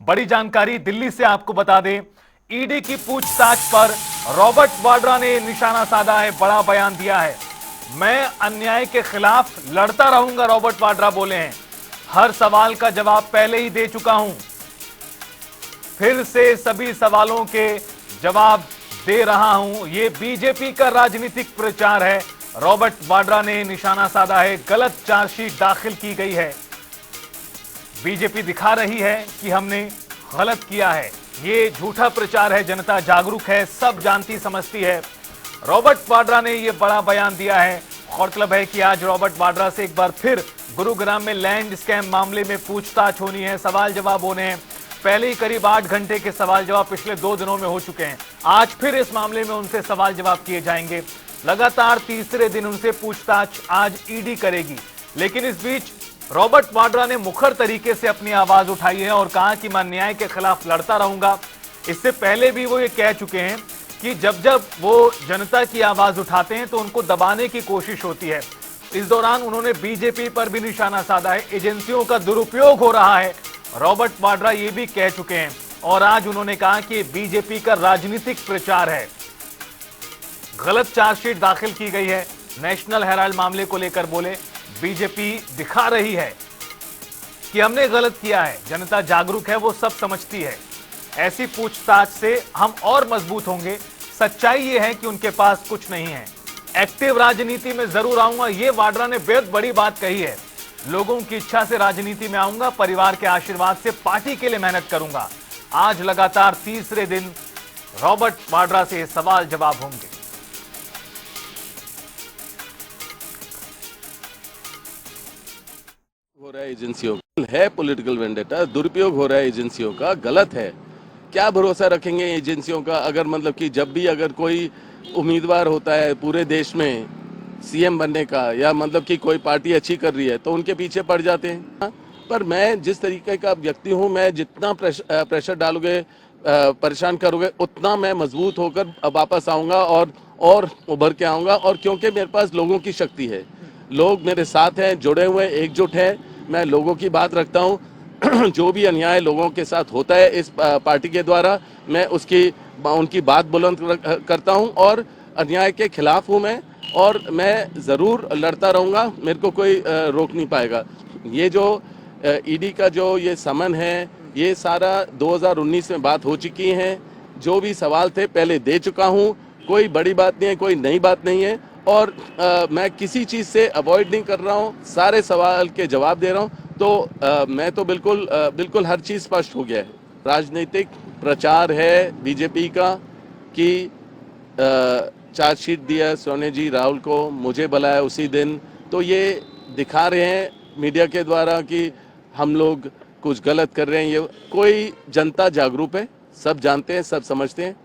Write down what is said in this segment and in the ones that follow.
बड़ी जानकारी दिल्ली से आपको बता दें, ईडी की पूछताछ पर रॉबर्ट वाड्रा ने निशाना साधा है, बड़ा बयान दिया है। मैं अन्याय के खिलाफ लड़ता रहूंगा, रॉबर्ट वाड्रा बोले हैं। हर सवाल का जवाब पहले ही दे चुका हूं, फिर से सभी सवालों के जवाब दे रहा हूं। यह बीजेपी का राजनीतिक प्रचार है। रॉबर्ट वाड्रा ने निशाना साधा है, गलत चार्जशीट दाखिल की गई है। बीजेपी दिखा रही है कि हमने गलत किया है। ये झूठा प्रचार है, जनता जागरूक है, सब जानती समझती है। रॉबर्ट वाड्रा ने यह बड़ा बयान दिया है। गौरतलब है कि आज रॉबर्ट वाड्रा से एक बार फिर गुरुग्राम में लैंड स्कैम मामले में पूछताछ होनी है, सवाल जवाब होने हैं। पहले ही करीब 8 घंटे के सवाल जवाब पिछले 2 दिनों में हो चुके हैं। आज फिर इस मामले में उनसे सवाल जवाब किए जाएंगे। लगातार तीसरे दिन उनसे पूछताछ आज ईडी करेगी। लेकिन इस बीच रॉबर्ट वाड्रा ने मुखर तरीके से अपनी आवाज उठाई है और कहा कि मैं अन्याय के खिलाफ लड़ता रहूंगा। इससे पहले भी वो ये कह चुके हैं कि जब जब वो जनता की आवाज उठाते हैं तो उनको दबाने की कोशिश होती है। इस दौरान उन्होंने बीजेपी पर भी निशाना साधा है, एजेंसियों का दुरुपयोग हो रहा है। रॉबर्ट वाड्रा ये भी कह चुके हैं और आज उन्होंने कहा कि बीजेपी का राजनीतिक प्रचार है। गलत चार्जशीट दाखिल की गई है। नेशनल हेराल्ड मामले को लेकर बोले, बीजेपी दिखा रही है कि हमने गलत किया है, जनता जागरूक है, वो सब समझती है। ऐसी पूछताछ से हम और मजबूत होंगे। सच्चाई ये है कि उनके पास कुछ नहीं है। एक्टिव राजनीति में जरूर आऊंगा, ये वाड्रा ने बेहद बड़ी बात कही है। लोगों की इच्छा से राजनीति में आऊंगा, परिवार के आशीर्वाद से पार्टी के लिए मेहनत करूंगा। आज लगातार तीसरे दिन रॉबर्ट वाड्रा से सवाल जवाब होंगे। हो रहा है एजेंसियों का, है पॉलिटिकल वेंडेटा, दुरुपयोग हो रहा है एजेंसियों का, गलत है। क्या भरोसा रखेंगे एजेंसियों का? अगर मतलब कि जब भी अगर कोई उम्मीदवार होता है पूरे देश में सीएम बनने का, या मतलब कि कोई पार्टी अच्छी कर रही है तो उनके पीछे पड़ जाते हैं। पर मैं जिस तरीके का व्यक्ति हूं, मैं जितना प्रेशर डालोगे, परेशान करोगे, उतना मैं मजबूत होकर वापस आऊंगा और उभर के आऊंगा। और क्योंकि मेरे पास लोगों की शक्ति है, लोग मेरे साथ हैं, जुड़े हुए, एकजुट हैं। मैं लोगों की बात रखता हूं। जो भी अन्याय लोगों के साथ होता है इस पार्टी के द्वारा, मैं उनकी बात बुलंद करता हूं और अन्याय के खिलाफ हूं मैं, और मैं ज़रूर लड़ता रहूंगा। मेरे को कोई रोक नहीं पाएगा। ये जो ईडी का जो ये समन है, ये सारा 2019 में बात हो चुकी है। जो भी सवाल थे पहले दे चुका हूं। कोई बड़ी बात नहीं है, कोई नई बात नहीं है। और मैं किसी चीज़ से अवॉइड नहीं कर रहा हूं, सारे सवाल के जवाब दे रहा हूं। तो मैं तो बिल्कुल हर चीज़ स्पष्ट हो गया है। राजनीतिक प्रचार है बीजेपी का कि चार्जशीट दिया सोने जी राहुल को, मुझे बुलाया उसी दिन। तो ये दिखा रहे हैं मीडिया के द्वारा कि हम लोग कुछ गलत कर रहे हैं। ये कोई जनता जागरूक है, सब जानते हैं, सब समझते हैं।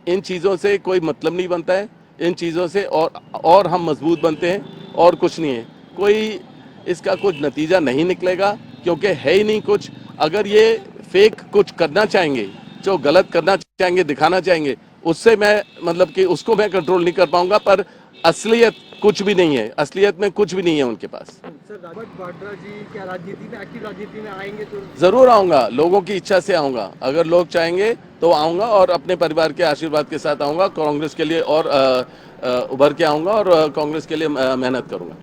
इन चीज़ों से कोई मतलब नहीं बनता है। इन चीज़ों से और हम मजबूत बनते हैं, और कुछ नहीं है। कोई इसका कुछ नतीजा नहीं निकलेगा, क्योंकि है ही नहीं कुछ। अगर ये फेक कुछ करना चाहेंगे, जो गलत करना चाहेंगे, दिखाना चाहेंगे, उससे मैं मतलब कि उसको मैं कंट्रोल नहीं कर पाऊंगा। पर असलियत कुछ भी नहीं है, असलियत में कुछ भी नहीं है उनके पास। सर, रॉबर्ट वाड्रा जी क्या राजनीति में, एक्टिव राजनीति में आएंगे तो? जरूर आऊंगा, लोगों की इच्छा से आऊंगा। अगर लोग चाहेंगे तो आऊंगा, और अपने परिवार के आशीर्वाद के साथ आऊंगा। कांग्रेस के लिए और उभर के आऊंगा और कांग्रेस के लिए मेहनत करूंगा।